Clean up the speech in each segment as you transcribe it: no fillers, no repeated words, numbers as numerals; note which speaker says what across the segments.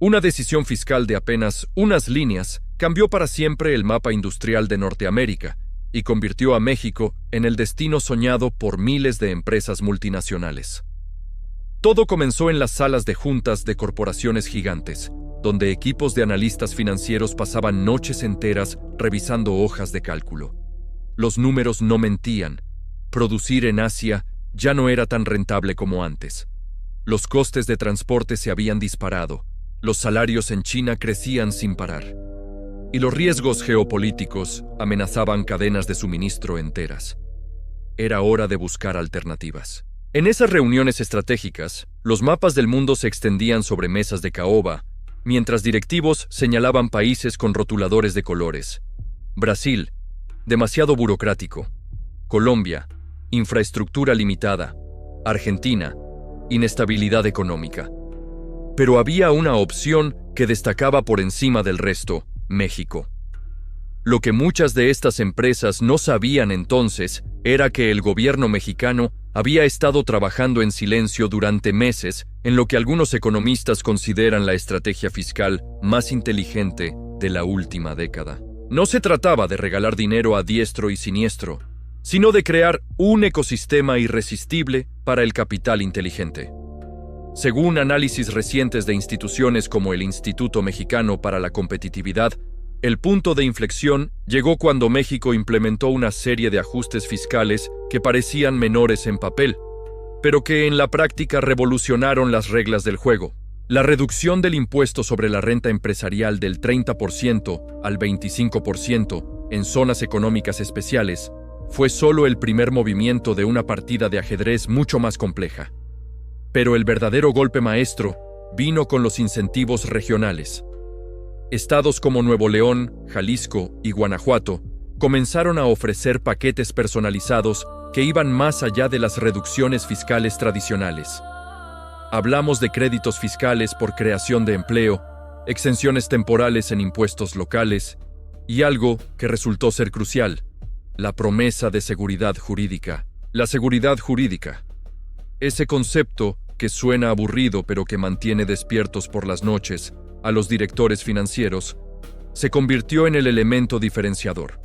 Speaker 1: Una decisión fiscal de apenas unas líneas cambió para siempre el mapa industrial de Norteamérica y convirtió a México en el destino soñado por miles de empresas multinacionales. Todo comenzó en las salas de juntas de corporaciones gigantes, donde equipos de analistas financieros pasaban noches enteras revisando hojas de cálculo. Los números no mentían. Producir en Asia ya no era tan rentable como antes. Los costes de transporte se habían disparado, los salarios en China crecían sin parar, y los riesgos geopolíticos amenazaban cadenas de suministro enteras. Era hora de buscar alternativas. En esas reuniones estratégicas, los mapas del mundo se extendían sobre mesas de caoba, mientras directivos señalaban países con rotuladores de colores. Brasil, demasiado burocrático. Colombia, infraestructura limitada. Argentina, inestabilidad económica. Pero había una opción que destacaba por encima del resto: México. Lo que muchas de estas empresas no sabían entonces era que el gobierno mexicano había estado trabajando en silencio durante meses en lo que algunos economistas consideran la estrategia fiscal más inteligente de la última década. No se trataba de regalar dinero a diestro y siniestro, sino de crear un ecosistema irresistible para el capital inteligente. Según análisis recientes de instituciones como el Instituto Mexicano para la Competitividad, el punto de inflexión llegó cuando México implementó una serie de ajustes fiscales que parecían menores en papel, pero que en la práctica revolucionaron las reglas del juego. La reducción del impuesto sobre la renta empresarial del 30% al 25% en zonas económicas especiales fue solo el primer movimiento de una partida de ajedrez mucho más compleja. Pero el verdadero golpe maestro vino con los incentivos regionales. Estados como Nuevo León, Jalisco y Guanajuato comenzaron a ofrecer paquetes personalizados que iban más allá de las reducciones fiscales tradicionales. Hablamos de créditos fiscales por creación de empleo, exenciones temporales en impuestos locales y algo que resultó ser crucial: la promesa de seguridad jurídica. La seguridad jurídica. Ese concepto que suena aburrido pero que mantiene despiertos por las noches a los directores financieros, se convirtió en el elemento diferenciador.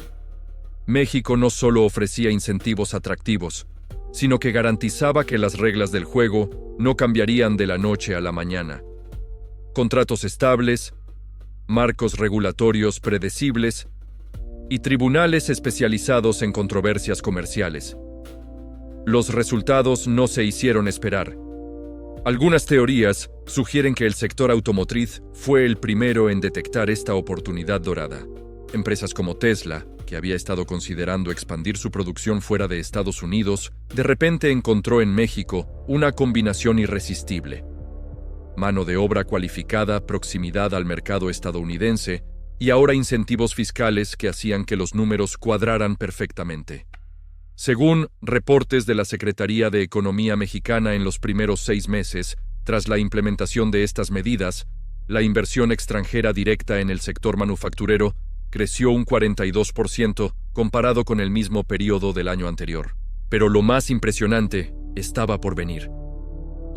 Speaker 1: México no solo ofrecía incentivos atractivos, sino que garantizaba que las reglas del juego no cambiarían de la noche a la mañana. Contratos estables, marcos regulatorios predecibles y tribunales especializados en controversias comerciales. Los resultados no se hicieron esperar. Algunas teorías sugieren que el sector automotriz fue el primero en detectar esta oportunidad dorada. Empresas como Tesla, que había estado considerando expandir su producción fuera de Estados Unidos, de repente encontró en México una combinación irresistible: mano de obra cualificada, proximidad al mercado estadounidense y ahora incentivos fiscales que hacían que los números cuadraran perfectamente. Según reportes de la Secretaría de Economía mexicana, en los primeros 6 meses, tras la implementación de estas medidas, la inversión extranjera directa en el sector manufacturero creció un 42% comparado con el mismo periodo del año anterior. Pero lo más impresionante estaba por venir.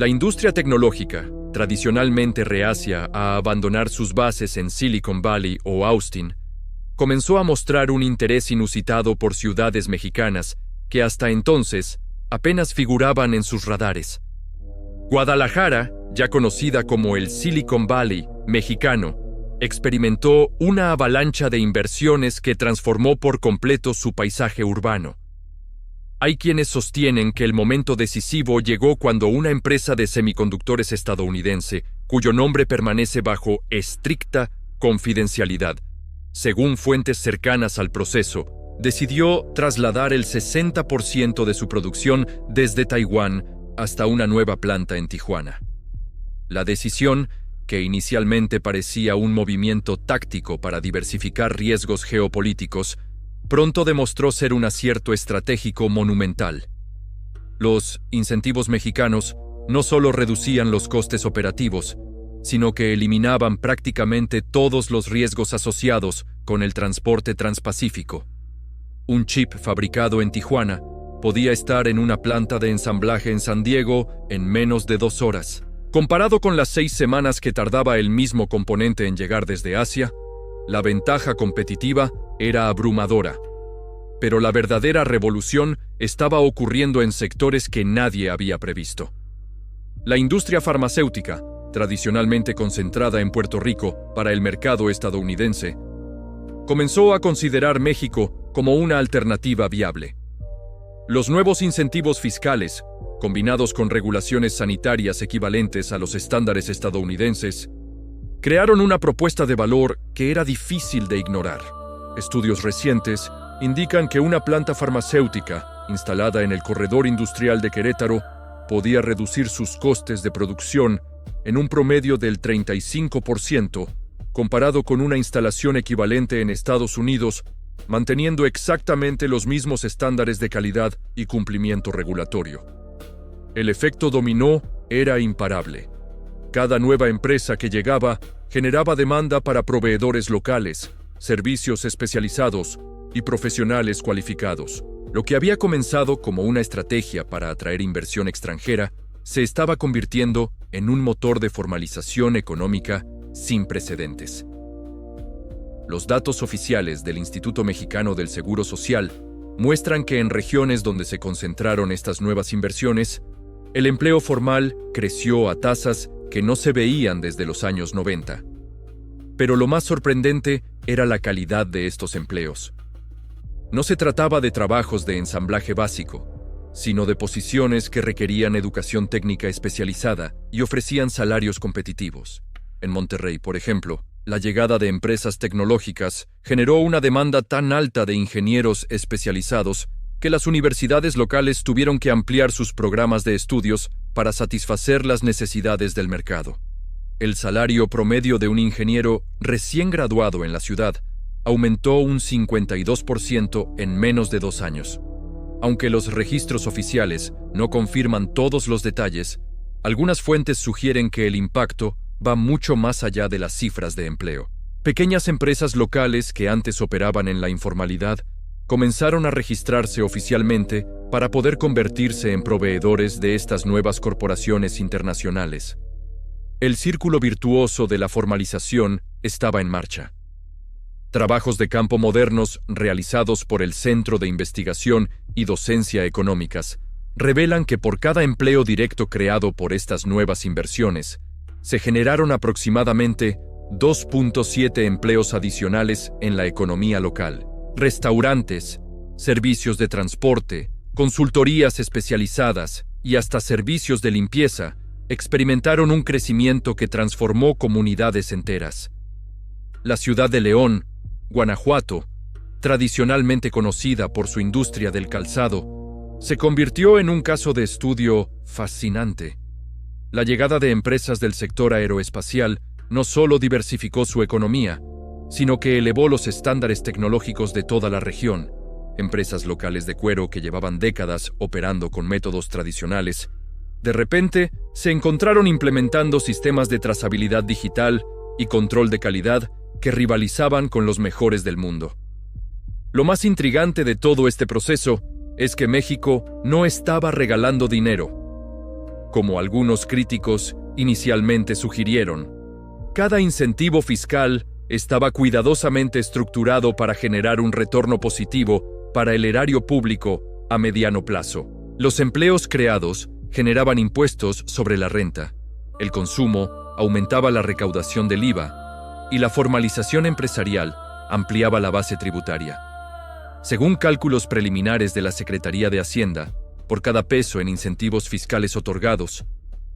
Speaker 1: La industria tecnológica, tradicionalmente reacia a abandonar sus bases en Silicon Valley o Austin, comenzó a mostrar un interés inusitado por ciudades mexicanas que hasta entonces apenas figuraban en sus radares. Guadalajara, ya conocida como el Silicon Valley mexicano, experimentó una avalancha de inversiones que transformó por completo su paisaje urbano. Hay quienes sostienen que el momento decisivo llegó cuando una empresa de semiconductores estadounidense, cuyo nombre permanece bajo estricta confidencialidad, según fuentes cercanas al proceso, decidió trasladar el 60% de su producción desde Taiwán hasta una nueva planta en Tijuana. La decisión, que inicialmente parecía un movimiento táctico para diversificar riesgos geopolíticos, pronto demostró ser un acierto estratégico monumental. Los incentivos mexicanos no solo reducían los costes operativos, sino que eliminaban prácticamente todos los riesgos asociados con el transporte transpacífico. Un chip fabricado en Tijuana podía estar en una planta de ensamblaje en San Diego en menos de 2 horas. Comparado con las 6 semanas que tardaba el mismo componente en llegar desde Asia, la ventaja competitiva era abrumadora. Pero la verdadera revolución estaba ocurriendo en sectores que nadie había previsto. La industria farmacéutica, tradicionalmente concentrada en Puerto Rico para el mercado estadounidense, comenzó a considerar México como una alternativa viable. Los nuevos incentivos fiscales, combinados con regulaciones sanitarias equivalentes a los estándares estadounidenses, crearon una propuesta de valor que era difícil de ignorar. Estudios recientes indican que una planta farmacéutica instalada en el corredor industrial de Querétaro podía reducir sus costes de producción en un promedio del 35%, comparado con una instalación equivalente en Estados Unidos, manteniendo exactamente los mismos estándares de calidad y cumplimiento regulatorio. El efecto dominó era imparable. Cada nueva empresa que llegaba generaba demanda para proveedores locales, servicios especializados y profesionales cualificados. Lo que había comenzado como una estrategia para atraer inversión extranjera se estaba convirtiendo en un motor de formalización económica sin precedentes. Los datos oficiales del Instituto Mexicano del Seguro Social muestran que en regiones donde se concentraron estas nuevas inversiones, el empleo formal creció a tasas que no se veían desde los años 90. Pero lo más sorprendente era la calidad de estos empleos. No se trataba de trabajos de ensamblaje básico, sino de posiciones que requerían educación técnica especializada y ofrecían salarios competitivos. En Monterrey, por ejemplo, la llegada de empresas tecnológicas generó una demanda tan alta de ingenieros especializados que las universidades locales tuvieron que ampliar sus programas de estudios para satisfacer las necesidades del mercado. El salario promedio de un ingeniero recién graduado en la ciudad aumentó un 52% en menos de 2 años. Aunque los registros oficiales no confirman todos los detalles, algunas fuentes sugieren que el impacto va mucho más allá de las cifras de empleo. Pequeñas empresas locales que antes operaban en la informalidad comenzaron a registrarse oficialmente para poder convertirse en proveedores de estas nuevas corporaciones internacionales. El círculo virtuoso de la formalización estaba en marcha. Trabajos de campo modernos realizados por el Centro de Investigación y Docencia Económicas revelan que por cada empleo directo creado por estas nuevas inversiones, se generaron aproximadamente 2.7 empleos adicionales en la economía local. Restaurantes, servicios de transporte, consultorías especializadas y hasta servicios de limpieza experimentaron un crecimiento que transformó comunidades enteras. La ciudad de León, Guanajuato, tradicionalmente conocida por su industria del calzado, se convirtió en un caso de estudio fascinante. La llegada de empresas del sector aeroespacial no solo diversificó su economía, sino que elevó los estándares tecnológicos de toda la región. Empresas locales de cuero que llevaban décadas operando con métodos tradicionales, de repente se encontraron implementando sistemas de trazabilidad digital y control de calidad que rivalizaban con los mejores del mundo. Lo más intrigante de todo este proceso es que México no estaba regalando dinero, como algunos críticos inicialmente sugirieron. Cada incentivo fiscal estaba cuidadosamente estructurado para generar un retorno positivo para el erario público a mediano plazo. Los empleos creados generaban impuestos sobre la renta, el consumo aumentaba la recaudación del IVA y la formalización empresarial ampliaba la base tributaria. Según cálculos preliminares de la Secretaría de Hacienda, por cada peso en incentivos fiscales otorgados,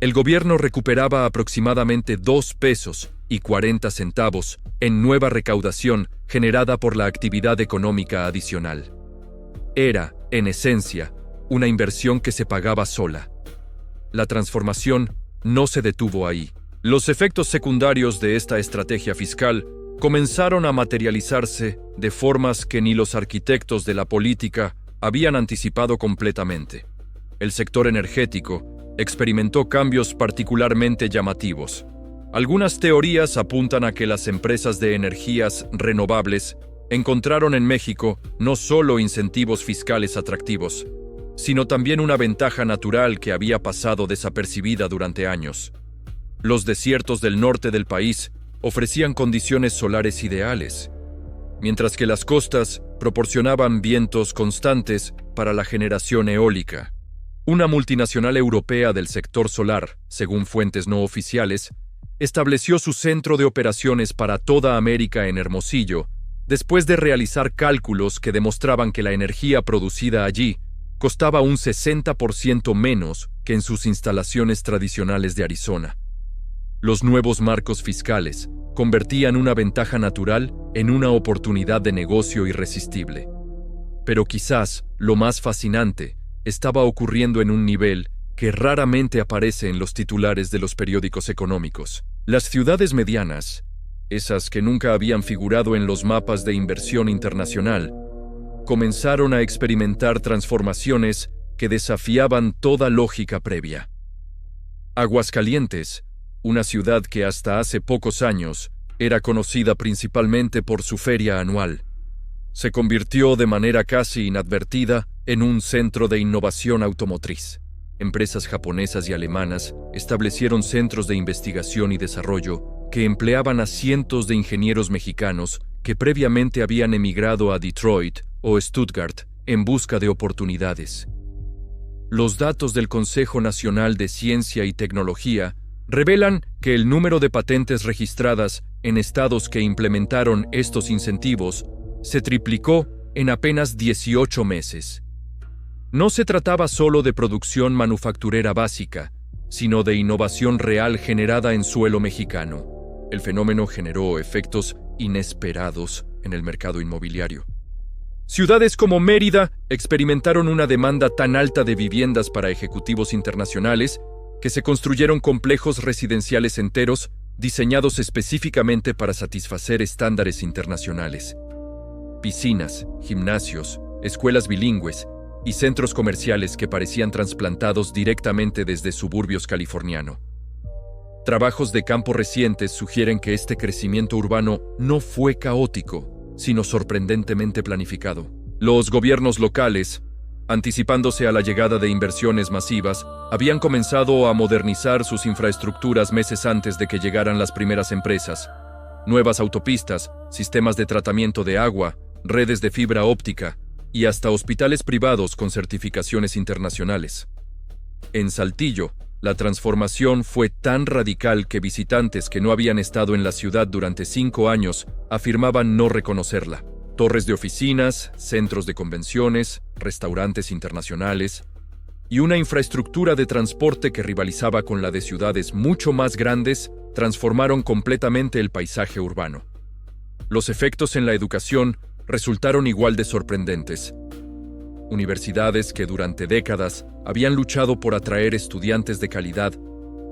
Speaker 1: el gobierno recuperaba aproximadamente 2 pesos y 40 centavos en nueva recaudación generada por la actividad económica adicional. Era, en esencia, una inversión que se pagaba sola. La transformación no se detuvo ahí. Los efectos secundarios de esta estrategia fiscal comenzaron a materializarse de formas que ni los arquitectos de la política habían anticipado completamente. El sector energético experimentó cambios particularmente llamativos. Algunas teorías apuntan a que las empresas de energías renovables encontraron en México no solo incentivos fiscales atractivos, sino también una ventaja natural que había pasado desapercibida durante años: Los desiertos del norte del país ofrecían condiciones solares ideales, mientras que las costas proporcionaban vientos constantes para la generación eólica. Una multinacional europea del sector solar, según fuentes no oficiales, estableció su centro de operaciones para toda América en Hermosillo, después de realizar cálculos que demostraban que la energía producida allí costaba un 60% menos que en sus instalaciones tradicionales de Arizona. Los nuevos marcos fiscales convertían una ventaja natural en una oportunidad de negocio irresistible. Pero quizás lo más fascinante estaba ocurriendo en un nivel que raramente aparece en los titulares de los periódicos económicos. Las ciudades medianas, esas que nunca habían figurado en los mapas de inversión internacional, comenzaron a experimentar transformaciones que desafiaban toda lógica previa. Aguascalientes, una ciudad que hasta hace pocos años era conocida principalmente por su feria anual, se convirtió de manera casi inadvertida en un centro de innovación automotriz. Empresas japonesas y alemanas establecieron centros de investigación y desarrollo que empleaban a cientos de ingenieros mexicanos que previamente habían emigrado a Detroit o Stuttgart en busca de oportunidades. Los datos del Consejo Nacional de Ciencia y Tecnología revelan que el número de patentes registradas en estados que implementaron estos incentivos se triplicó en apenas 18 meses. No se trataba solo de producción manufacturera básica, sino de innovación real generada en suelo mexicano. El fenómeno generó efectos inesperados en el mercado inmobiliario. Ciudades como Mérida experimentaron una demanda tan alta de viviendas para ejecutivos internacionales que se construyeron complejos residenciales enteros diseñados específicamente para satisfacer estándares internacionales. Piscinas, gimnasios, escuelas bilingües y centros comerciales que parecían trasplantados directamente desde suburbios californianos. Trabajos de campo recientes sugieren que este crecimiento urbano no fue caótico, sino sorprendentemente planificado. Los gobiernos locales, anticipándose a la llegada de inversiones masivas, habían comenzado a modernizar sus infraestructuras meses antes de que llegaran las primeras empresas. Nuevas autopistas, sistemas de tratamiento de agua, redes de fibra óptica y hasta hospitales privados con certificaciones internacionales. En Saltillo, la transformación fue tan radical que visitantes que no habían estado en la ciudad durante 5 años afirmaban no reconocerla. Torres de oficinas, centros de convenciones, restaurantes internacionales y una infraestructura de transporte que rivalizaba con la de ciudades mucho más grandes transformaron completamente el paisaje urbano. Los efectos en la educación resultaron igual de sorprendentes. Universidades que durante décadas habían luchado por atraer estudiantes de calidad,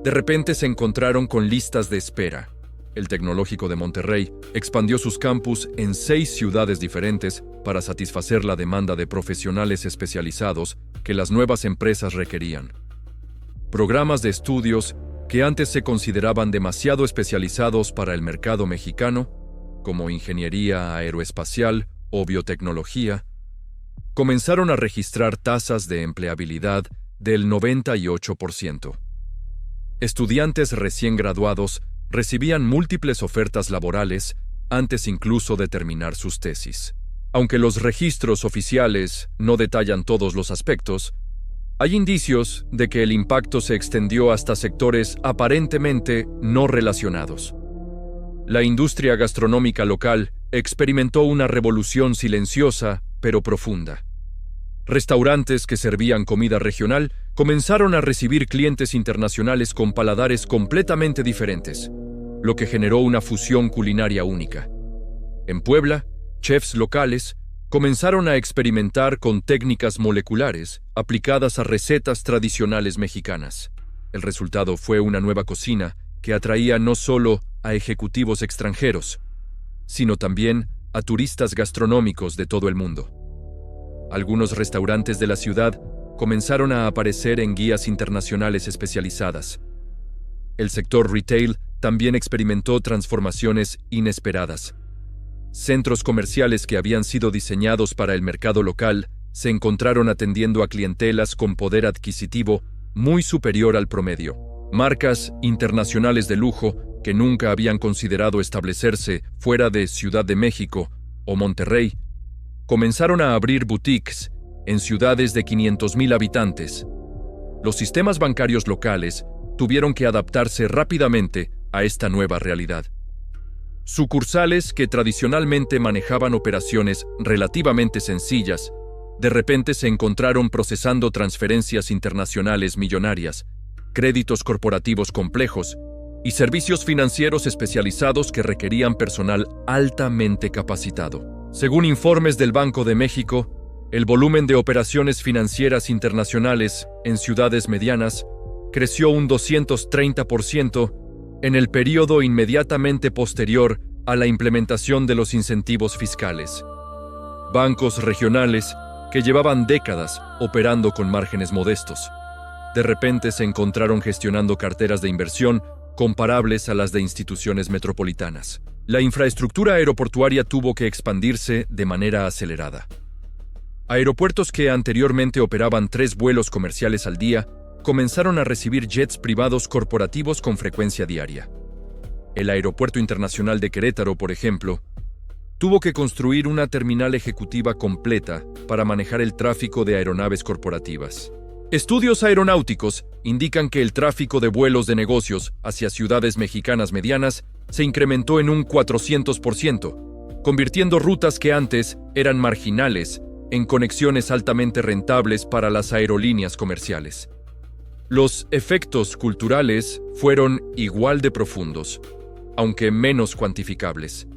Speaker 1: de repente se encontraron con listas de espera. El Tecnológico de Monterrey expandió sus campus en 6 ciudades diferentes para satisfacer la demanda de profesionales especializados que las nuevas empresas requerían. Programas de estudios que antes se consideraban demasiado especializados para el mercado mexicano, como ingeniería aeroespacial o biotecnología, comenzaron a registrar tasas de empleabilidad del 98%. Estudiantes recién graduados recibían múltiples ofertas laborales antes incluso de terminar sus tesis. Aunque los registros oficiales no detallan todos los aspectos, hay indicios de que el impacto se extendió hasta sectores aparentemente no relacionados. La industria gastronómica local experimentó una revolución silenciosa pero profunda. Restaurantes que servían comida regional comenzaron a recibir clientes internacionales con paladares completamente diferentes, lo que generó una fusión culinaria única. En Puebla, chefs locales comenzaron a experimentar con técnicas moleculares aplicadas a recetas tradicionales mexicanas. El resultado fue una nueva cocina que atraía no solo a ejecutivos extranjeros, sino también a turistas gastronómicos de todo el mundo. Algunos restaurantes de la ciudad comenzaron a aparecer en guías internacionales especializadas. El sector retail también experimentó transformaciones inesperadas. Centros comerciales que habían sido diseñados para el mercado local se encontraron atendiendo a clientelas con poder adquisitivo muy superior al promedio. Marcas internacionales de lujo que nunca habían considerado establecerse fuera de Ciudad de México o Monterrey, comenzaron a abrir boutiques en ciudades de 500,000 habitantes. Los sistemas bancarios locales tuvieron que adaptarse rápidamente a esta nueva realidad. Sucursales que tradicionalmente manejaban operaciones relativamente sencillas, de repente se encontraron procesando transferencias internacionales millonarias, créditos corporativos complejos y servicios financieros especializados que requerían personal altamente capacitado. Según informes del Banco de México, el volumen de operaciones financieras internacionales en ciudades medianas creció un 230% en el periodo inmediatamente posterior a la implementación de los incentivos fiscales. Bancos regionales que llevaban décadas operando con márgenes modestos, de repente se encontraron gestionando carteras de inversión comparables a las de instituciones metropolitanas. La infraestructura aeroportuaria tuvo que expandirse de manera acelerada. Aeropuertos que anteriormente operaban 3 vuelos comerciales al día comenzaron a recibir jets privados corporativos con frecuencia diaria. El Aeropuerto Internacional de Querétaro, por ejemplo, tuvo que construir una terminal ejecutiva completa para manejar el tráfico de aeronaves corporativas. Estudios aeronáuticos indican que el tráfico de vuelos de negocios hacia ciudades mexicanas medianas se incrementó en un 400%, convirtiendo rutas que antes eran marginales en conexiones altamente rentables para las aerolíneas comerciales. Los efectos culturales fueron igual de profundos, aunque menos cuantificables.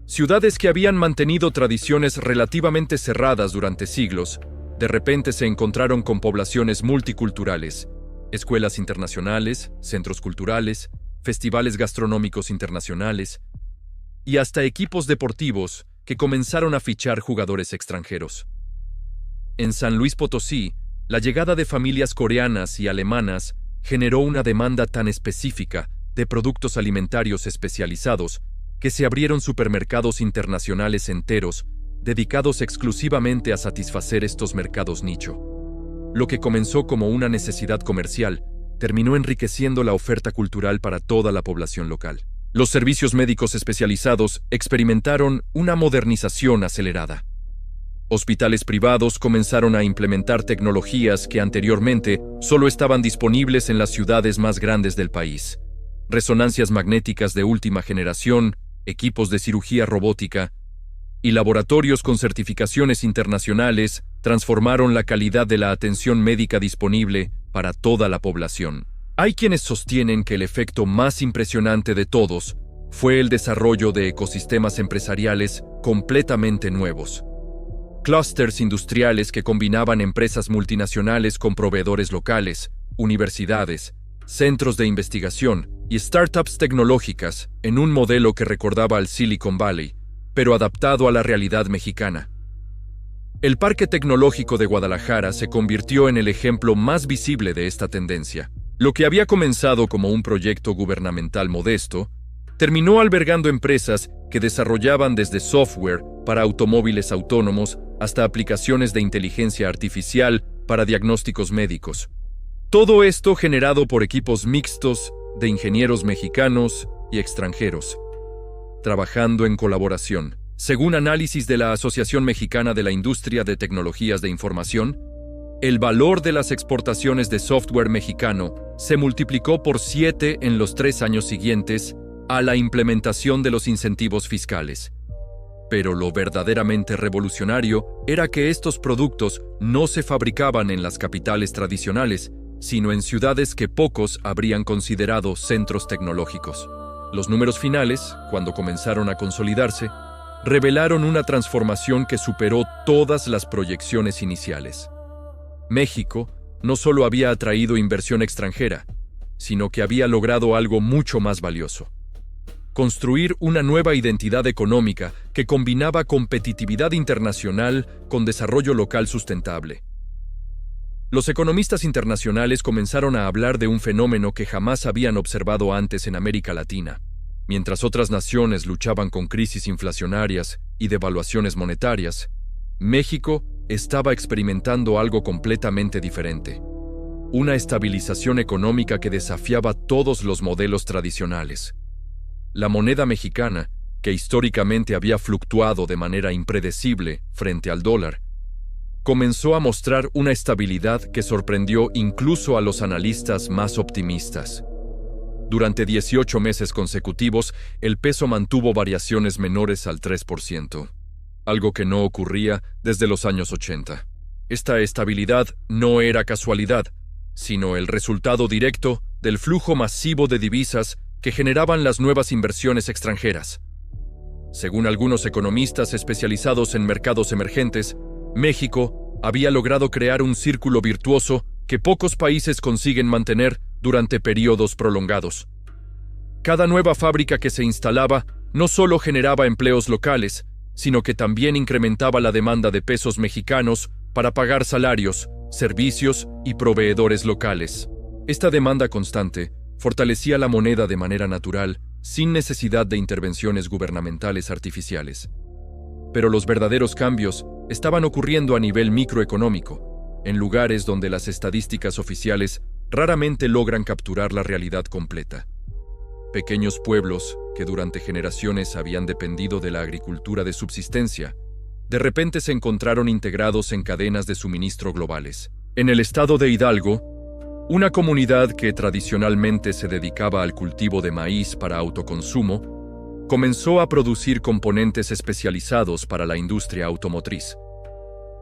Speaker 1: Ciudades que habían mantenido tradiciones relativamente cerradas durante siglos, de repente se encontraron con poblaciones multiculturales, escuelas internacionales, centros culturales, festivales gastronómicos internacionales y hasta equipos deportivos que comenzaron a fichar jugadores extranjeros. En San Luis Potosí, la llegada de familias coreanas y alemanas generó una demanda tan específica de productos alimentarios especializados que se abrieron supermercados internacionales enteros dedicados exclusivamente a satisfacer estos mercados nicho. Lo que comenzó como una necesidad comercial terminó enriqueciendo la oferta cultural para toda la población local. Los servicios médicos especializados experimentaron una modernización acelerada. Hospitales privados comenzaron a implementar tecnologías que anteriormente solo estaban disponibles en las ciudades más grandes del país. Resonancias magnéticas de última generación, equipos de cirugía robótica y laboratorios con certificaciones internacionales transformaron la calidad de la atención médica disponible para toda la población. Hay quienes sostienen que el efecto más impresionante de todos fue el desarrollo de ecosistemas empresariales completamente nuevos. Clústeres industriales que combinaban empresas multinacionales con proveedores locales, universidades, centros de investigación y startups tecnológicas en un modelo que recordaba al Silicon Valley, pero adaptado a la realidad mexicana. El Parque Tecnológico de Guadalajara se convirtió en el ejemplo más visible de esta tendencia. Lo que había comenzado como un proyecto gubernamental modesto, terminó albergando empresas que desarrollaban desde software para automóviles autónomos hasta aplicaciones de inteligencia artificial para diagnósticos médicos. Todo esto generado por equipos mixtos de ingenieros mexicanos y extranjeros, trabajando en colaboración. Según análisis de la Asociación Mexicana de la Industria de Tecnologías de Información, el valor de las exportaciones de software mexicano se multiplicó por 7 en los 3 años siguientes a la implementación de los incentivos fiscales. Pero lo verdaderamente revolucionario era que estos productos no se fabricaban en las capitales tradicionales, sino en ciudades que pocos habrían considerado centros tecnológicos. Los números finales, cuando comenzaron a consolidarse, revelaron una transformación que superó todas las proyecciones iniciales. México no solo había atraído inversión extranjera, sino que había logrado algo mucho más valioso: construir una nueva identidad económica que combinaba competitividad internacional con desarrollo local sustentable. Los economistas internacionales comenzaron a hablar de un fenómeno que jamás habían observado antes en América Latina. Mientras otras naciones luchaban con crisis inflacionarias y devaluaciones monetarias, México estaba experimentando algo completamente diferente: una estabilización económica que desafiaba todos los modelos tradicionales. La moneda mexicana, que históricamente había fluctuado de manera impredecible frente al dólar, comenzó a mostrar una estabilidad que sorprendió incluso a los analistas más optimistas. Durante 18 meses consecutivos, el peso mantuvo variaciones menores al 3%, algo que no ocurría desde los años 80. Esta estabilidad no era casualidad, sino el resultado directo del flujo masivo de divisas que generaban las nuevas inversiones extranjeras. Según algunos economistas especializados en mercados emergentes, México había logrado crear un círculo virtuoso que pocos países consiguen mantener durante periodos prolongados. Cada nueva fábrica que se instalaba no solo generaba empleos locales, sino que también incrementaba la demanda de pesos mexicanos para pagar salarios, servicios y proveedores locales. Esta demanda constante fortalecía la moneda de manera natural, sin necesidad de intervenciones gubernamentales artificiales. Pero los verdaderos cambios estaban ocurriendo a nivel microeconómico, en lugares donde las estadísticas oficiales raramente logran capturar la realidad completa. Pequeños pueblos, que durante generaciones habían dependido de la agricultura de subsistencia, de repente se encontraron integrados en cadenas de suministro globales. En el estado de Hidalgo, una comunidad que tradicionalmente se dedicaba al cultivo de maíz para autoconsumo, comenzó a producir componentes especializados para la industria automotriz.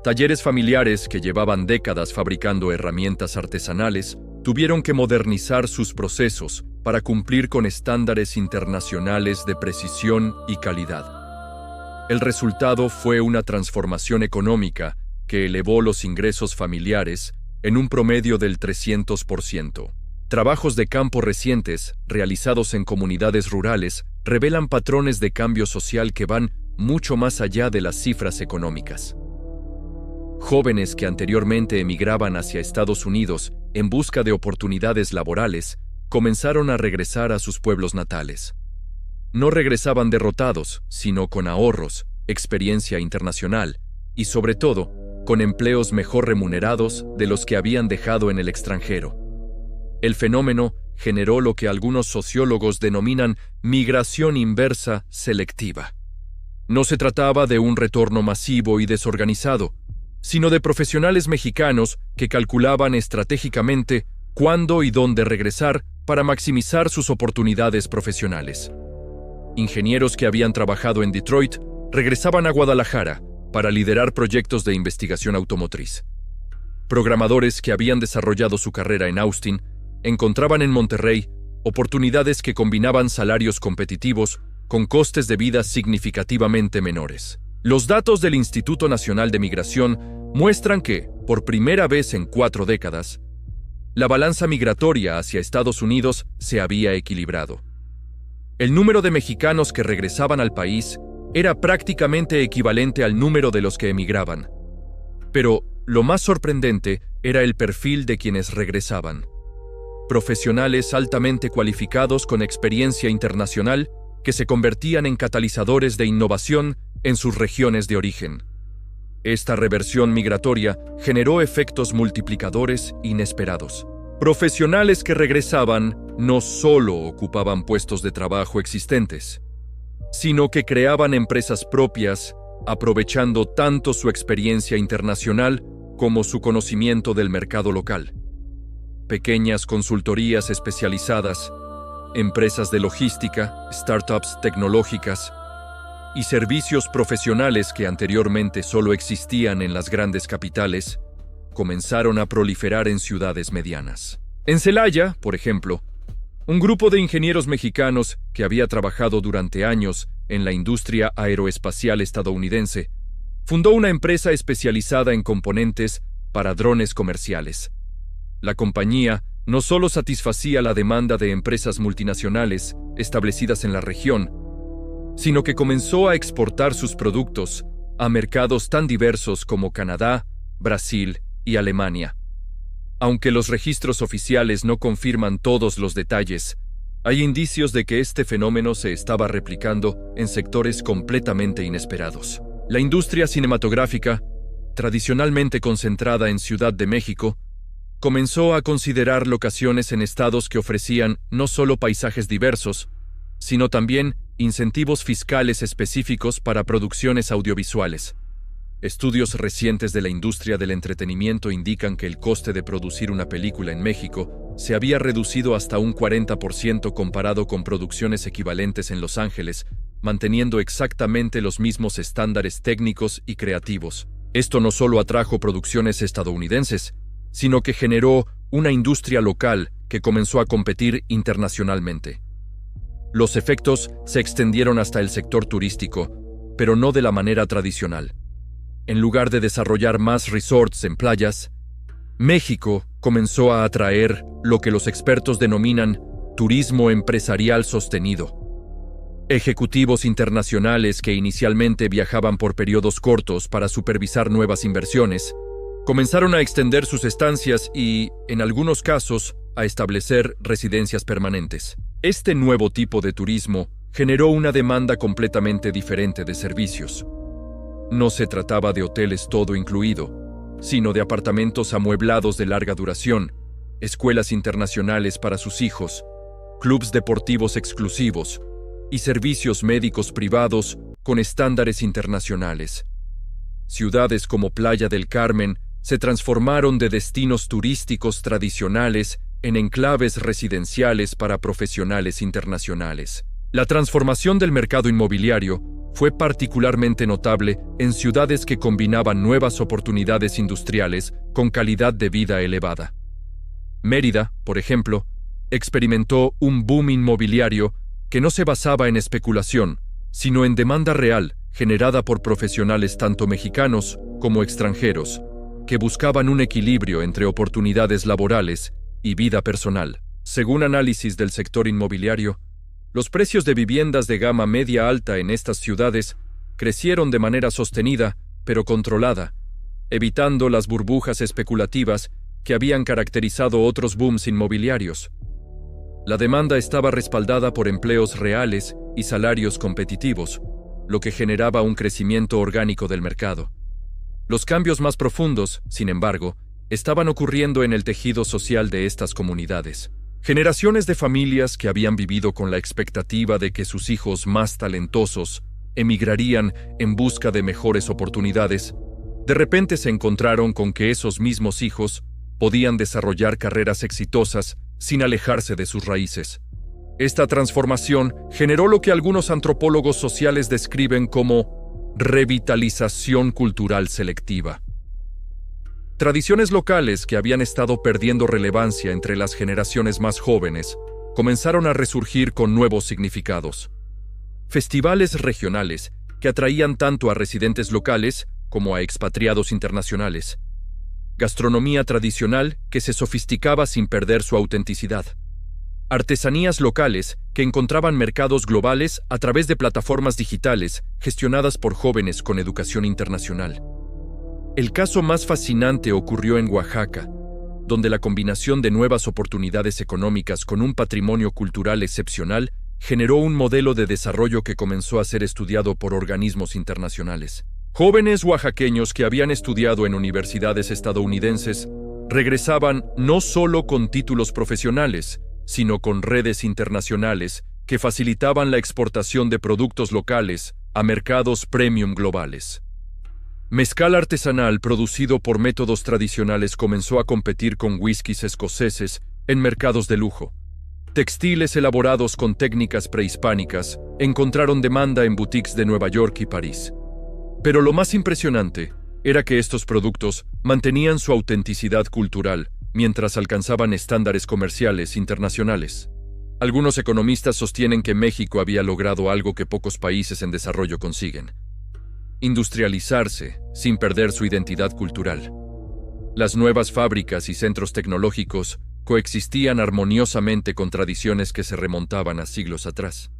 Speaker 1: Talleres familiares que llevaban décadas fabricando herramientas artesanales tuvieron que modernizar sus procesos para cumplir con estándares internacionales de precisión y calidad. El resultado fue una transformación económica que elevó los ingresos familiares en un promedio del 300%. Trabajos de campo recientes, realizados en comunidades rurales, revelan patrones de cambio social que van mucho más allá de las cifras económicas. Jóvenes que anteriormente emigraban hacia Estados Unidos en busca de oportunidades laborales, comenzaron a regresar a sus pueblos natales. No regresaban derrotados, sino con ahorros, experiencia internacional y, sobre todo, con empleos mejor remunerados de los que habían dejado en el extranjero. El fenómeno generó lo que algunos sociólogos denominan migración inversa selectiva. No se trataba de un retorno masivo y desorganizado, sino de profesionales mexicanos que calculaban estratégicamente cuándo y dónde regresar para maximizar sus oportunidades profesionales. Ingenieros que habían trabajado en Detroit regresaban a Guadalajara para liderar proyectos de investigación automotriz. Programadores que habían desarrollado su carrera en Austin encontraban en Monterrey oportunidades que combinaban salarios competitivos con costes de vida significativamente menores. Los datos del Instituto Nacional de Migración muestran que, por primera vez en 4 décadas, la balanza migratoria hacia Estados Unidos se había equilibrado. El número de mexicanos que regresaban al país era prácticamente equivalente al número de los que emigraban. Pero lo más sorprendente era el perfil de quienes regresaban. Profesionales altamente cualificados con experiencia internacional que se convertían en catalizadores de innovación en sus regiones de origen. Esta reversión migratoria generó efectos multiplicadores inesperados. Profesionales que regresaban no solo ocupaban puestos de trabajo existentes, sino que creaban empresas propias, aprovechando tanto su experiencia internacional como su conocimiento del mercado local. Pequeñas consultorías especializadas, empresas de logística, startups tecnológicas y servicios profesionales que anteriormente solo existían en las grandes capitales, comenzaron a proliferar en ciudades medianas. En Celaya, por ejemplo, un grupo de ingenieros mexicanos que había trabajado durante años en la industria aeroespacial estadounidense, fundó una empresa especializada en componentes para drones comerciales. La compañía no solo satisfacía la demanda de empresas multinacionales establecidas en la región, sino que comenzó a exportar sus productos a mercados tan diversos como Canadá, Brasil y Alemania. Aunque los registros oficiales no confirman todos los detalles, hay indicios de que este fenómeno se estaba replicando en sectores completamente inesperados. La industria cinematográfica, tradicionalmente concentrada en Ciudad de México, comenzó a considerar locaciones en estados que ofrecían no solo paisajes diversos, sino también incentivos fiscales específicos para producciones audiovisuales. Estudios recientes de la industria del entretenimiento indican que el coste de producir una película en México se había reducido hasta un 40% comparado con producciones equivalentes en Los Ángeles, manteniendo exactamente los mismos estándares técnicos y creativos. Esto no solo atrajo producciones estadounidenses, sino que generó una industria local que comenzó a competir internacionalmente. Los efectos se extendieron hasta el sector turístico, pero no de la manera tradicional. En lugar de desarrollar más resorts en playas, México comenzó a atraer lo que los expertos denominan turismo empresarial sostenido. Ejecutivos internacionales que inicialmente viajaban por periodos cortos para supervisar nuevas inversiones, comenzaron a extender sus estancias y, en algunos casos, a establecer residencias permanentes. Este nuevo tipo de turismo generó una demanda completamente diferente de servicios. No se trataba de hoteles todo incluido, sino de apartamentos amueblados de larga duración, escuelas internacionales para sus hijos, clubs deportivos exclusivos y servicios médicos privados con estándares internacionales. Ciudades como Playa del Carmen se transformaron de destinos turísticos tradicionales en enclaves residenciales para profesionales internacionales. La transformación del mercado inmobiliario fue particularmente notable en ciudades que combinaban nuevas oportunidades industriales con calidad de vida elevada. Mérida, por ejemplo, experimentó un boom inmobiliario que no se basaba en especulación, sino en demanda real generada por profesionales tanto mexicanos como extranjeros, que buscaban un equilibrio entre oportunidades laborales y vida personal. Según análisis del sector inmobiliario, los precios de viviendas de gama media-alta en estas ciudades crecieron de manera sostenida, pero controlada, evitando las burbujas especulativas que habían caracterizado otros booms inmobiliarios. La demanda estaba respaldada por empleos reales y salarios competitivos, lo que generaba un crecimiento orgánico del mercado. Los cambios más profundos, sin embargo, estaban ocurriendo en el tejido social de estas comunidades. Generaciones de familias que habían vivido con la expectativa de que sus hijos más talentosos emigrarían en busca de mejores oportunidades, de repente se encontraron con que esos mismos hijos podían desarrollar carreras exitosas sin alejarse de sus raíces. Esta transformación generó lo que algunos antropólogos sociales describen como revitalización cultural selectiva. Tradiciones locales que habían estado perdiendo relevancia entre las generaciones más jóvenes comenzaron a resurgir con nuevos significados. Festivales regionales que atraían tanto a residentes locales como a expatriados internacionales. Gastronomía tradicional que se sofisticaba sin perder su autenticidad. Artesanías locales que encontraban mercados globales a través de plataformas digitales gestionadas por jóvenes con educación internacional. El caso más fascinante ocurrió en Oaxaca, donde la combinación de nuevas oportunidades económicas con un patrimonio cultural excepcional generó un modelo de desarrollo que comenzó a ser estudiado por organismos internacionales. Jóvenes oaxaqueños que habían estudiado en universidades estadounidenses regresaban no solo con títulos profesionales, sino con redes internacionales que facilitaban la exportación de productos locales a mercados premium globales. Mezcal artesanal producido por métodos tradicionales comenzó a competir con whiskies escoceses en mercados de lujo. Textiles elaborados con técnicas prehispánicas encontraron demanda en boutiques de Nueva York y París. Pero lo más impresionante era que estos productos mantenían su autenticidad cultural mientras alcanzaban estándares comerciales internacionales. Algunos economistas sostienen que México había logrado algo que pocos países en desarrollo consiguen: industrializarse sin perder su identidad cultural. Las nuevas fábricas y centros tecnológicos coexistían armoniosamente con tradiciones que se remontaban a siglos atrás.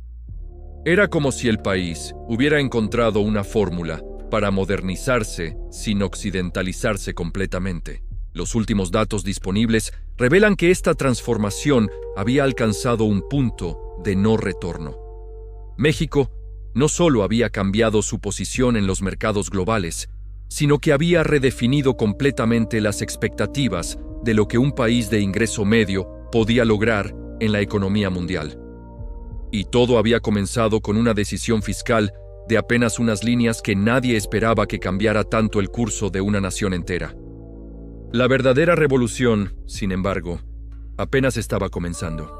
Speaker 1: Era como si el país hubiera encontrado una fórmula para modernizarse sin occidentalizarse completamente. Los últimos datos disponibles revelan que esta transformación había alcanzado un punto de no retorno. México no solo había cambiado su posición en los mercados globales, sino que había redefinido completamente las expectativas de lo que un país de ingreso medio podía lograr en la economía mundial. Y todo había comenzado con una decisión fiscal de apenas unas líneas que nadie esperaba que cambiara tanto el curso de una nación entera. La verdadera revolución, sin embargo, apenas estaba comenzando.